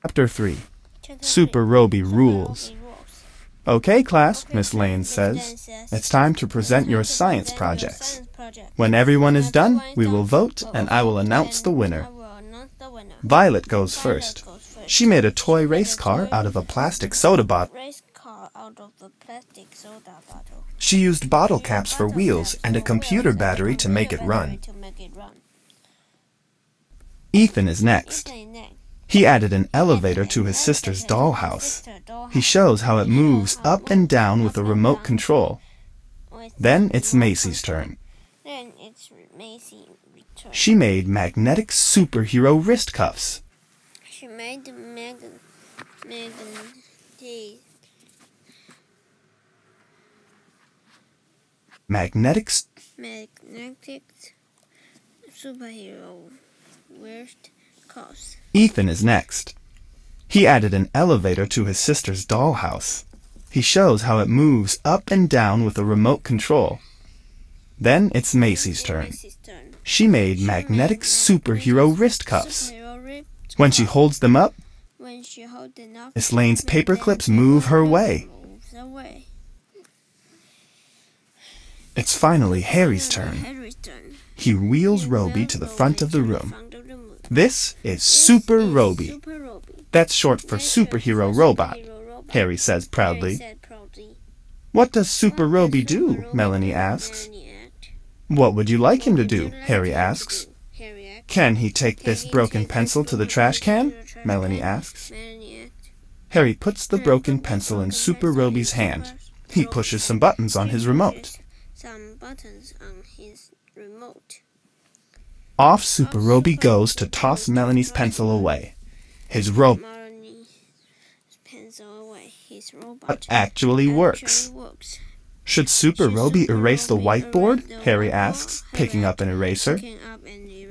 Chapter 3. Super Roby Rules. Okay, class, Miss Lane says. It's time to present your science projects. When everyone is done, we will vote and I will announce the winner. Violet goes first. She made a toy race car out of a plastic soda bottle. She used bottle caps for wheels and a computer battery to make it run. Ethan is next. He added an elevator to his sister's dollhouse. He shows how it moves up and down with a remote control. Then it's Macy's turn. She made magnetic superhero wrist cuffs. She made magnetic superhero wrist cuffs. Ethan is next. He added an elevator to his sister's dollhouse. He shows how it moves up and down with a remote control. Then it's Macy's turn. She made magnetic superhero wrist cuffs. When she holds them up, Miss Lane's paper clips move her way. It's finally Harry's turn. He wheels Roby to the front of the room. This is Super Roby. That's short for superhero robot, Harry says proudly. What does Super Roby do? Melanie asks. What would you like him to do? Harry asks. Can he take this broken pencil to the trash can? Melanie asks. Harry puts the broken pencil in Super Roby's hand. He pushes some buttons on his remote. Off Super Roby goes to toss Melanie's pencil away. His robot actually works. Should Super Roby erase the whiteboard? Harry asks, picking up an eraser.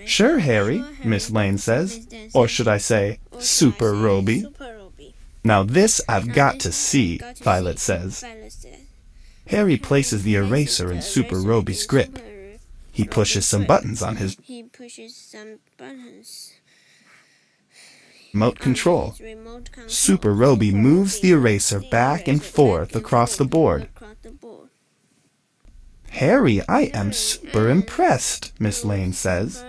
Sure, Harry, Miss Lane says. Or should I say, Super Roby? Now this I've got to see, Violet says. Harry places the eraser in Super Roby's grip. He pushes some buttons on his remote control. Super Roby moves the eraser back and forth across the board. Harry, I am super impressed, Miss Lane says.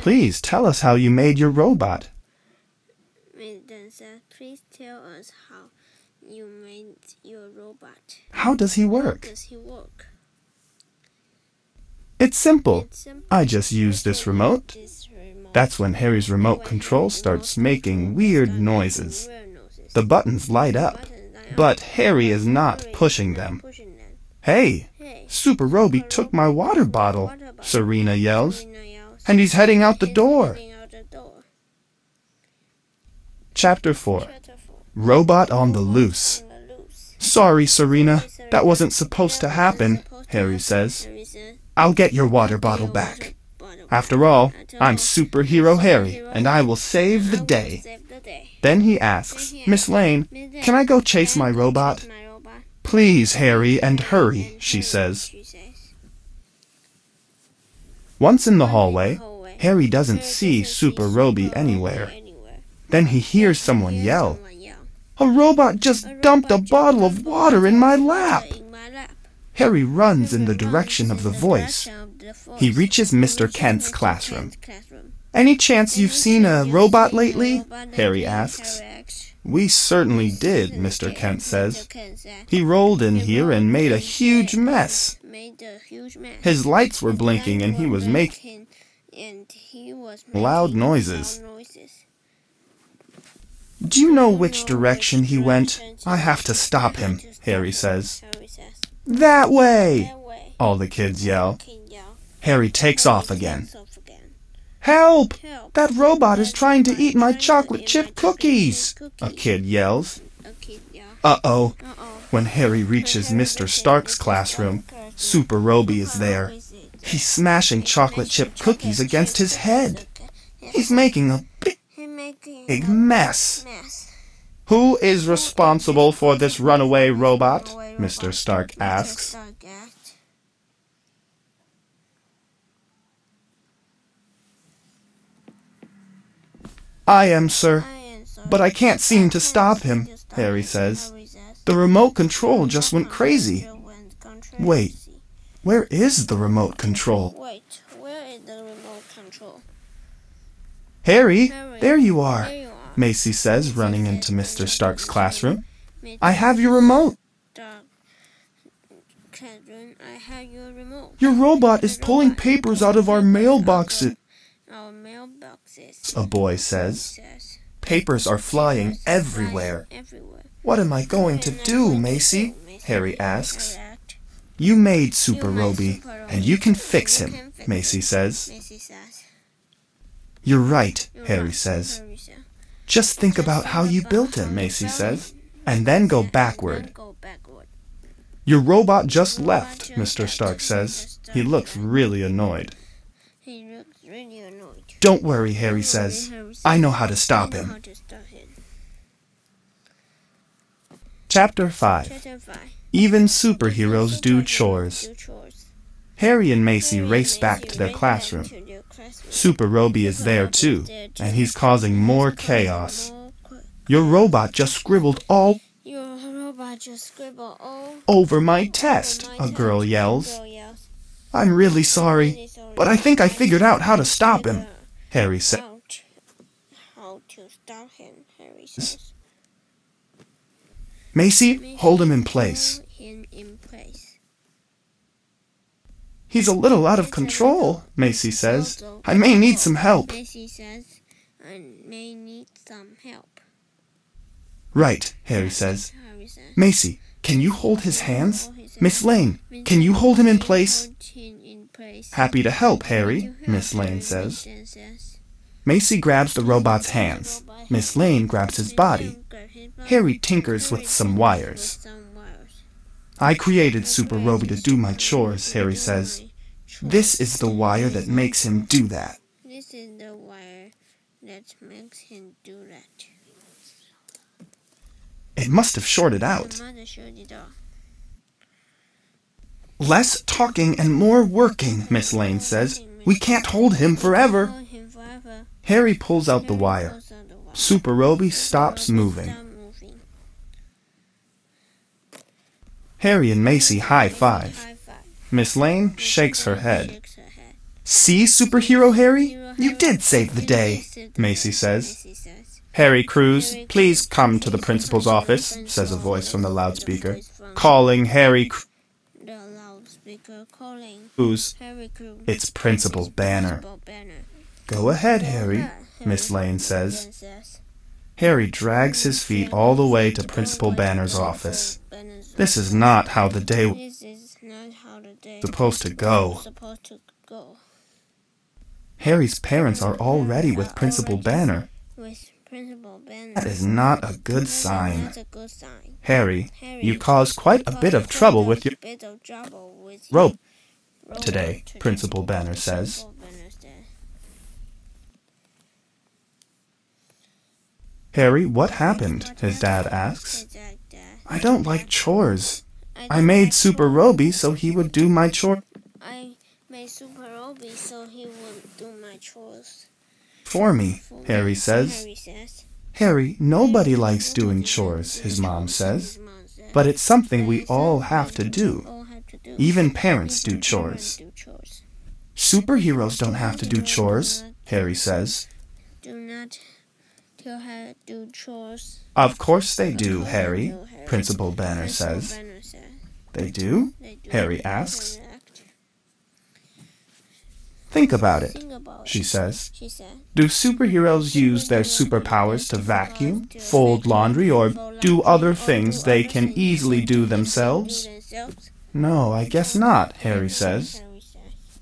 Please tell us how you made your robot. Please tell us how you made your robot. How does he work? It's simple. I just use this remote. That's when Harry's remote control starts making weird noises. The buttons light up, but Harry is not pushing them. Hey, Super Roby took my water bottle, Serena yells, and he's heading out the door. Chapter 4. Robot on the Loose. Sorry, Serena, that wasn't supposed to happen, Harry says. I'll get your water bottle back. After all, I'm Superhero Harry, and I will save the day. Then he asks, Miss Lane, can I go chase my robot? Please, Harry, and hurry, she says. Once in the hallway, Harry doesn't see Super Roby anywhere. Then he hears someone yell, "A robot just dumped a bottle of water in my lap!" Harry runs in the direction of the voice. He reaches Mr. Kent's classroom. "Any chance you've seen a robot lately?" Harry asks. "We certainly did," Mr. Kent says. "He rolled in here and made a huge mess. His lights were blinking and he was making loud noises." "Do you know which direction he went? I have to stop him," Harry says. "That way!" all the kids yell. Harry takes off again. "Help! That robot is trying to eat my chocolate chip cookies!" a kid yells. Uh-oh. When Harry reaches Mr. Stark's classroom, Super Roby is there. He's smashing chocolate chip cookies against his head. He's making a big mess. "Who is responsible for this runaway robot?" Mr. Stark asks. "I am, sir," But I can't seem to stop him, Harry says. The remote control just went crazy. Wait, where is the remote control? Harry, there you are, Macy says, running into Mr. Stark's classroom. I have your remote. Your robot is pulling papers out of our mailboxes, a boy says. Papers are flying everywhere. What am I going to do, Macy? Harry asks. You made Super Roby, and you can fix him, Macy says. You're right, Harry says. Just think about how you built him, Macy says, and then go backward. Your robot just left, Mr. Stark says. He looks really annoyed. Don't worry, Harry says. I know how to stop him. Chapter 5. Even superheroes do chores. Harry and Macy race back to their classroom. Super Roby is there too, and he's causing more chaos. Your robot just scribbled all over my test, a girl yells. I'm really sorry, but I think I figured out how to stop him, Harry says. Macy, hold him in place. He's a little out of control, Macy says. I may need some help. Right, Harry says. Macy, can you hold his hands? Miss Lane, can you hold him in place? Happy to help, Harry, Miss Lane says. Macy grabs the robot's hands. Miss Lane grabs his body. Harry tinkers with some wires. I created Super Roby to do my chores, Harry says. This is the wire that makes him do that. It must have shorted out. Less talking and more working, Miss Lane says. We can't hold him forever. Harry pulls out the wire. Super Roby stops moving. Harry and Macy high-five. Miss Lane shakes her head. See, Superhero Harry? You did save the day, Macy says. Harry Cruz, please come to the principal's office, says a voice from the loudspeaker. Calling Harry Cruz. It's Principal Banner. Go ahead, Harry, Miss Lane says. Harry drags his feet all the way to Principal Banner's office. This is not how the day was supposed to go. Harry's parents are already with Principal Banner. That is not a good sign. Harry, you caused quite a bit of trouble with your rope today, Principal Banner says. Harry, what happened? His dad asks. I don't like chores. I made Super Roby so he would do my chores. For me, Harry says. Harry, nobody likes doing chores, his mom says. But it's something we all have to do. Even parents do chores. Superheroes don't have to do chores, Harry says. Of course they do, Harry, Principal Banner says. They do? Harry asks. Think about it, she says. Do superheroes use their superpowers to vacuum, fold laundry, or do other things they can easily do themselves? No, I guess not, Harry says.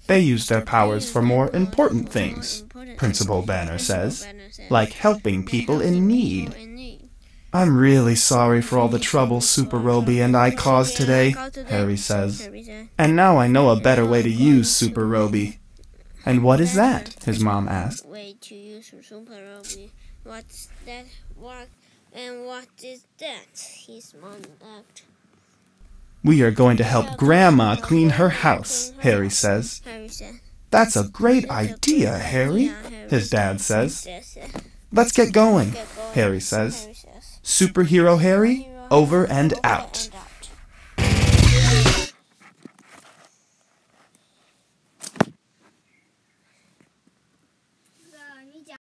They use their powers for more important things, Principal Banner says, like helping people in need. I'm really sorry for all the trouble Super Roby and I caused today, Harry says. And now I know a better way to use Super Roby. And what is that? His mom asked. Way to use Super Roby. What's that? What is that? His mom asked. We are going to help Grandma clean her house, Harry says. That's a great idea, Harry, his dad says. Let's get going, Harry says. Superhero Harry, over and out.